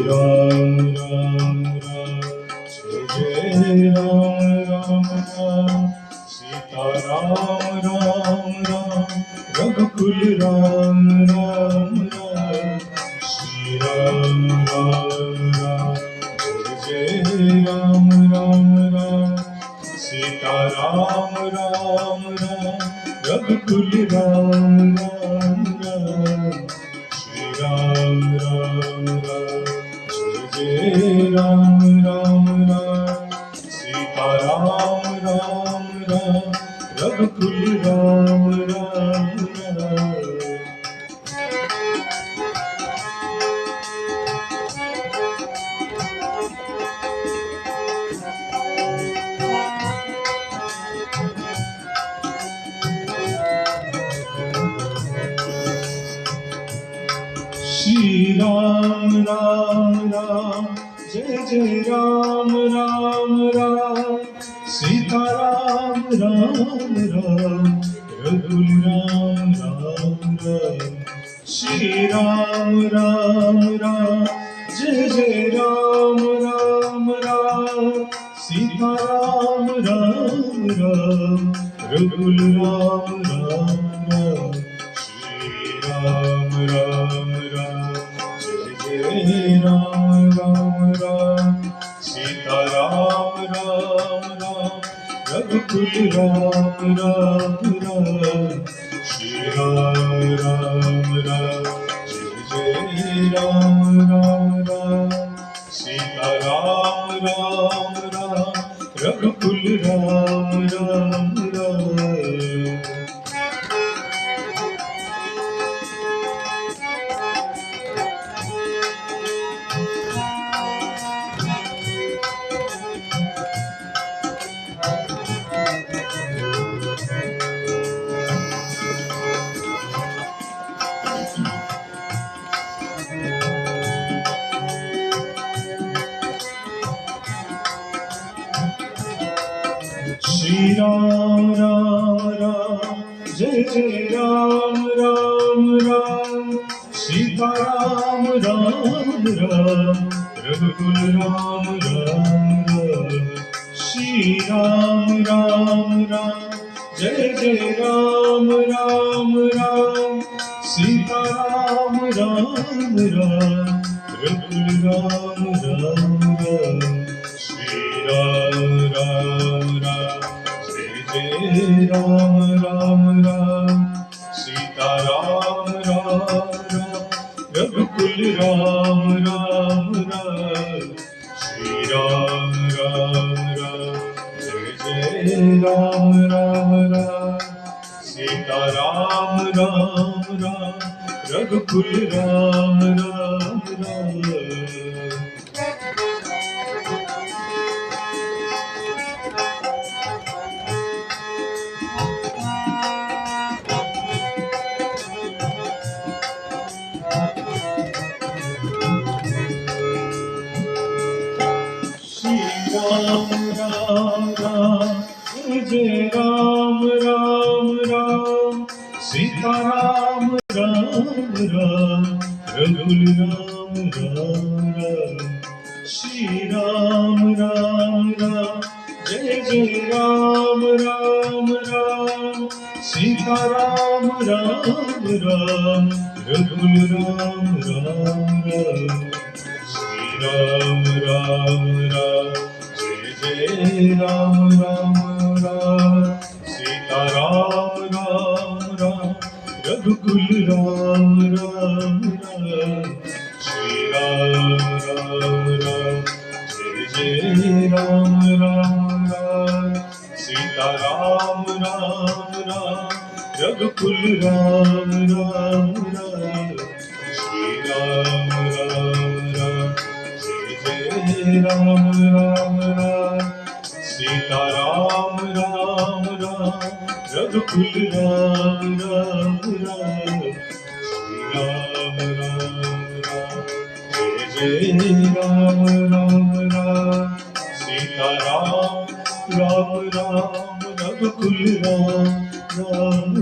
Ram Ram Ram Jai Jai Ram Ram Ram Sita Ram Ram Ram Raghukul Ram Ram Ram Shri Ram Ram Ram Jai Jai Ram Ram Ram Sita Ram Ram Ram Raghukul Ram Ram Ram Shri Ram Ram Ram Jai Jai Ram Ram Ram Sita Ram Ram Ram Raghukul Ram Ram Ram Shri Ram Ram Ram Jai Jai Ram Ram Ram Sita Ram Ram Ram Raghukul Ram Ram Ram Shri Ram Ram Ram Jai Jai Ram Ram Ram Sita Ram Ram Ram Raghukul Ram Ram Ram Shri Ram Ram Ram Jai Jai Ram Ram Ram Sita Ram Ram Ram Raghukul Ram Ram Ram Shri Ram Ram Ram Jai Jai Ram Ram Ram Sita Ram Ram Ram Raghukul Ram Ram Ram Shri Ram Ram Ram Jai Jai Ram Ram Ram Sita Ram Ram Ram Raghukul Ram Ram Ram Shri Ram Ram Ram Jai Jai Ram Ram Ram Sita Ram Ram Ram Raghukul Ram Ram Ram Shri Ram Ram Ram Jai Ram Ram Ram Sita Ram Ram Ram Raghukul Ram Ram Ram Shri Ram Ram Ram Jai Jai Ram Ram Ram Sita Ram Ram Ram Raghukul Ram Ram Ram Ram Ram Ram Jai Ram Ram Ram Sita Ram Ram Ram Raghukul Ram Ram Ram Shri Ram Ram Ram Jai Jai Ram Ram Ram Sita Ram Ram Ram Raghukul Ram Ram Ram Shri Ram Ram Ram Jai Ram Ram Ram Sita Ram Ram Ram Raghukul Ram Ram Ram Shri Ram Ram Ram Jai Ram Ram Ram Sita Ram Ram Ram Raghukul Ram Ram Ram Shri Ram Ram Ram Jai Ram Ram Ram Sita Ram Ram Ram Raghukul Ram Ram Ram Shri Ram Ram Ram Jai Ram Ram Ram Sita Ram Ram Ram Raghukul Ram Ram